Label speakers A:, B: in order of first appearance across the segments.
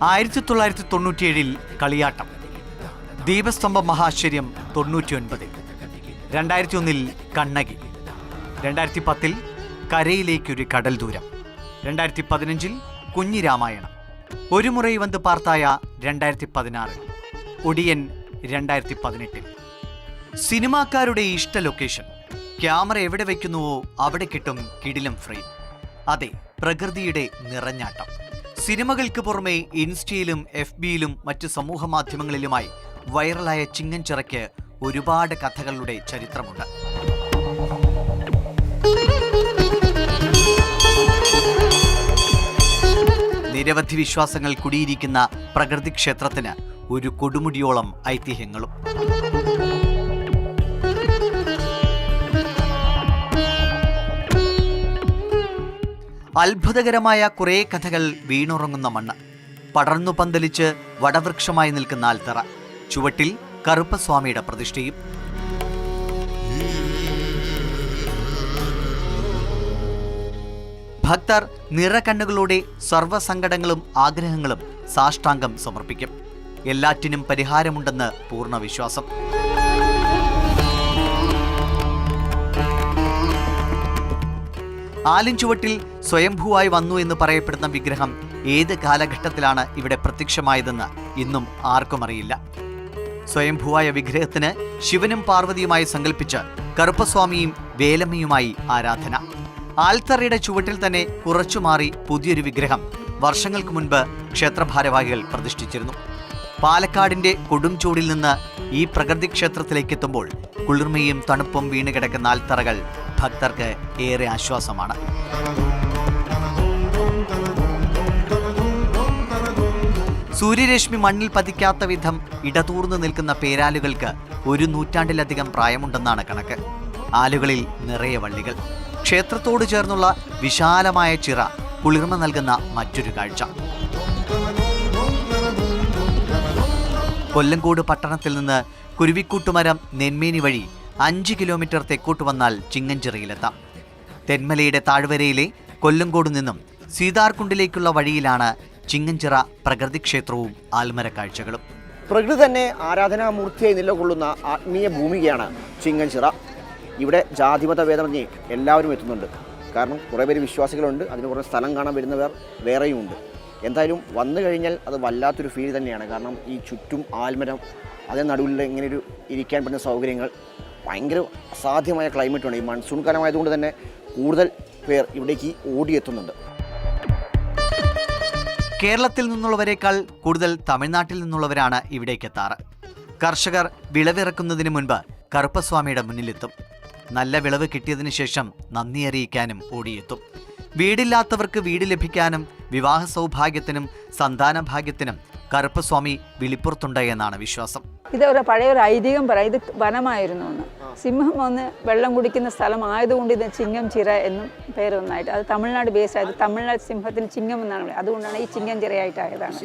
A: 1997 കളിയാട്ടം, ദീപസ്തംഭ മഹാശ്ചര്യം 99, 2001 കണ്ണകി, 2010 കരയിലേക്കൊരു കടൽ ദൂരം, 2015 കുഞ്ഞിരാമായണം, ഒരു മുറൈ വന്ന് പാർത്തായ 2016, ഒടിയൻ 2018. സിനിമാക്കാരുടെ ഇഷ്ട ലൊക്കേഷൻ. ക്യാമറ എവിടെ വയ്ക്കുന്നുവോ അവിടെ കിട്ടും കിടിലം ഫ്രെയിം. അതെ, പ്രകൃതിയുടെ നിറഞ്ഞാട്ടം. സിനിമകൾക്ക് പുറമെ ഇൻസ്റ്റയിലും FBയിലും മറ്റു സമൂഹ മാധ്യമങ്ങളിലുമായി വൈറലായ ചിങ്ങൻചിറയ്ക്ക് ഒരുപാട് കഥകളുടെ ചരിത്രമുണ്ട്. നിരവധി വിശ്വാസങ്ങൾ കുടിയിരിക്കുന്ന പ്രകൃതി ക്ഷേത്രത്തിന് ഒരു കൊടുമുടിയോളം ഐതിഹ്യങ്ങളും. അത്ഭുതകരമായ കുറേ കഥകൾ വീണുറങ്ങുന്ന മണ്ണ്. പടർന്നു പന്തലിച്ച് വടവൃക്ഷമായി നിൽക്കുന്ന ആൽത്തറ, ചുവട്ടിൽ കറുപ്പസ്വാമിയുടെ പ്രതിഷ്ഠയും. ഭക്തർ നിറകണ്ണുകളോടെ സർവ്വസങ്കടങ്ങളും ആഗ്രഹങ്ങളും സാഷ്ടാംഗം സമർപ്പിക്കും. എല്ലാറ്റിനും പരിഹാരമുണ്ടെന്ന് പൂർണ്ണ വിശ്വാസം. ആലിൻചുവട്ടിൽ സ്വയംഭൂവായി വന്നു എന്ന് പറയപ്പെടുന്ന വിഗ്രഹം ഏത് കാലഘട്ടത്തിലാണ് ഇവിടെ പ്രത്യക്ഷമായതെന്ന് ഇന്നും ആർക്കും അറിയില്ല. സ്വയംഭൂവായ വിഗ്രഹത്തിന് ശിവനും പാർവതിയുമായി സങ്കല്പിച്ച് കറുപ്പസ്വാമിയും വേലമ്മയുമായി ആരാധന. ആൽത്തറയുടെ ചുവട്ടിൽ തന്നെ കുറച്ചു മാറി പുതിയൊരു വിഗ്രഹം വർഷങ്ങൾക്ക് മുൻപ് ക്ഷേത്രഭാരവാഹികൾ പ്രതിഷ്ഠിച്ചിരുന്നു. പാലക്കാടിന്റെ കൊടും ചൂടിൽ നിന്ന് ഈ പ്രകൃതി ക്ഷേത്രത്തിലേക്ക് എത്തുമ്പോൾ കുളിർമയും തണുപ്പും വീണുകിടക്കുന്ന ആൽത്തറകൾ ഭക്തർക്ക് ഏറെ ആശ്വാസമാണ്. സൂര്യരശ്മി മണ്ണിൽ പതിക്കാത്ത വിധം ഇടതൂർന്നു നിൽക്കുന്ന പേരാലുകൾക്ക് 1 നൂറ്റാണ്ടിലധികം പ്രായമുണ്ടെന്നാണ് കണക്ക്. ആലുകളിൽ നിറയെ വള്ളികൾ. ക്ഷേത്രത്തോട് ചേർന്നുള്ള വിശാലമായ ചിറ കുളിർമ നൽകുന്ന മറ്റൊരു കാഴ്ച. കൊല്ലങ്കോട് പട്ടണത്തിൽ നിന്ന് കുരുവിക്കൂട്ടുമരം നെന്മേനി വഴി 5 കിലോമീറ്റർ തെക്കോട്ട് വന്നാൽ ചിങ്ങൻചിറയിലെത്താം. തെന്മലയുടെ താഴ്വരയിലെ കൊല്ലങ്കോട് നിന്നും സീതാർകുണ്ടിലേക്കുള്ള വഴിയിലാണ് ചിങ്ങൻചിറ പ്രകൃതി ക്ഷേത്രവും ആൽമര കാഴ്ചകളും.
B: പ്രകൃതി തന്നെ ആരാധനാമൂർത്തിയായി നിലകൊള്ളുന്ന ആത്മീയ ഭൂമികയാണ് ചിങ്ങൻചിറ. ഇവിടെ ജാതിമത ഭേദമന്യേ എല്ലാവരും എത്തുന്നുണ്ട്. കാരണം കുറേ പേര് വിശ്വാസികളുണ്ട്, അതിന് കുറേ സ്ഥലം കാണാൻ വരുന്നവർ വേറെയും ഉണ്ട്. എന്തായാലും വന്നു കഴിഞ്ഞാൽ അത് വല്ലാത്തൊരു ഫീൽ തന്നെയാണ്. കാരണം ഈ ചുറ്റും ആൽമരം, അതിന് നടുവിൽ ഇങ്ങനെയൊരു ഇരിക്കാൻ പറ്റുന്ന സൗകര്യങ്ങൾ, ഭയങ്കര അസാധ്യമായ ക്ലൈമറ്റാണ്. ഈ മൺസൂൺ കാലമായതുകൊണ്ട് തന്നെ കൂടുതൽ പേർ ഇവിടേക്ക് ഓടിയെത്തുന്നുണ്ട്.
A: കേരളത്തിൽ നിന്നുള്ളവരെക്കാൾ കൂടുതൽ തമിഴ്നാട്ടിൽ നിന്നുള്ളവരാണ് ഇവിടേക്ക് എത്താറ്. കർഷകർ വിളവിറക്കുന്നതിന് മുൻപ് കറുപ്പസ്വാമിയുടെ മുന്നിലെത്തും. നല്ല വിളവ് കിട്ടിയതിനു ശേഷം നന്ദി അറിയിക്കാനും ഓടിയെത്തും. വീടില്ലാത്തവർക്ക് വീട് ലഭിക്കാനും വിവാഹ സൗഭാഗ്യത്തിനും സന്താനഭാഗ്യത്തിനും കറുപ്പസ്വാമി വിളിപ്പുറത്തുണ്ട് എന്നാണ് വിശ്വാസം.
C: ഇത് ഒരു പഴയൊരു ഐതിഹ്യം പറയാം. ഇത് വനമായിരുന്നു എന്ന്. സിംഹം വന്ന് വെള്ളം കുടിക്കുന്ന സ്ഥലമായതുകൊണ്ട് ഇത് ചിങ്ങംചിറ എന്നും പേര് വന്നായിട്ട്. അത് തമിഴ്നാട് ബേസ് ആയത്. തമിഴ്നാട് സിംഹത്തിന് ചിങ്ങം എന്നാണ് പറയുന്നത്. അതുകൊണ്ടാണ് ഈ ചിങ്ങംചിറയായിട്ടായതാണ്.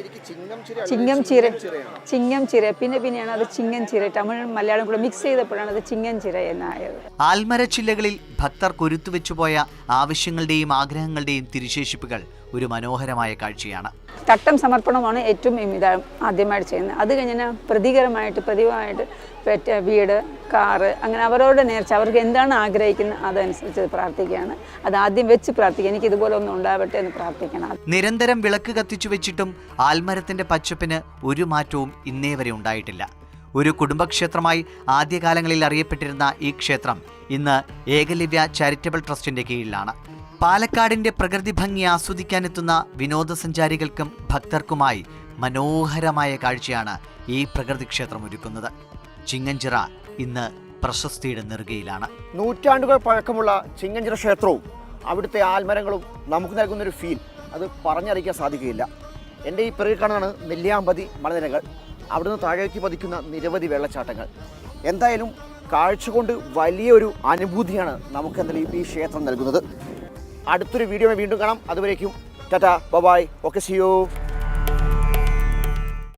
C: ചിങ്ങംചിറ പിന്നെയാണ് അത് ചിങ്ങൻചിറ. തമിഴ് മലയാളം കൂടെ മിക്സ് ചെയ്തപ്പോഴാണ് അത് ചിങ്ങൻചിറ എന്നായത്.
A: ആൽമരച്ചില്ലകളിൽ ഭക്തർ കൊരുത്തുവെച്ചുപോയ ആവശ്യങ്ങളുടെയും ആഗ്രഹങ്ങളുടെയും തിരുശേഷിപ്പുകൾ ഒരു മനോഹരമായ കാഴ്ചയാണ്.
C: തട്ടം സമർപ്പണമാണ് ഏറ്റവും ആദ്യമായിട്ട് ചെയ്യുന്നത്. അത് കഴിഞ്ഞാൽ പ്രതികരമായിട്ട് വീട്, കാറ്, അങ്ങനെ അവരോട് നേർച്ച, അവർക്ക് എന്താണ് ആഗ്രഹിക്കുന്നത് അതനുസരിച്ച് പ്രാർത്ഥിക്കുകയാണ്. അത് ആദ്യം വെച്ച് പ്രാർത്ഥിക്കുക, എനിക്ക് ഇതുപോലെ ഒന്നും ഉണ്ടാവട്ടെ എന്ന് പ്രാർത്ഥിക്കണം.
A: നിരന്തരം വിളക്ക് കത്തിച്ചു വെച്ചിട്ടും ആൽമരത്തിന്റെ പച്ചപ്പിന് ഒരു മാറ്റവും ഇന്നേ വരെ ഉണ്ടായിട്ടില്ല. ഒരു കുടുംബക്ഷേത്രമായി ആദ്യകാലങ്ങളിൽ അറിയപ്പെട്ടിരുന്ന ഈ ക്ഷേത്രം ഇന്ന് ഏകലവ്യ ചാരിറ്റബിൾ ട്രസ്റ്റിന്റെ കീഴിലാണ്. പാലക്കാടിന്റെ പ്രകൃതി ഭംഗി ആസ്വദിക്കാനെത്തുന്ന വിനോദസഞ്ചാരികൾക്കും ഭക്തർക്കുമായി മനോഹരമായ കാഴ്ചയാണ് ഈ പ്രകൃതി ക്ഷേത്രം ഒരുക്കുന്നത്. ചിങ്ങൻചിറ ഇന്ന് പ്രശസ്തിയുടെ നെറുകയിലാണ്.
B: നൂറ്റാണ്ടുകൾ പഴക്കമുള്ള ചിങ്ങൻചിറ ക്ഷേത്രവും അവിടുത്തെ ആൽമരങ്ങളും നമുക്ക് നൽകുന്നൊരു ഫീൽ അത് പറഞ്ഞറിയിക്കാൻ സാധിക്കുകയില്ല. എൻ്റെ ഈ പിറകിൽ കാണുന്നതാണ് നെല്ലിയാമ്പതി മലനിരകൾ. അവിടുന്ന് താഴേക്ക് പതിക്കുന്ന നിരവധി വെള്ളച്ചാട്ടങ്ങൾ. എന്തായാലും കാഴ്ച കൊണ്ട് വലിയൊരു അനുഭൂതിയാണ് നമുക്ക് എന്തായാലും ഈ ക്ഷേത്രം നൽകുന്നത്. അടുത്തൊരു വീഡിയോ വീണ്ടും കാണാം. അതുവരേക്കും tata, bye, okay, see U.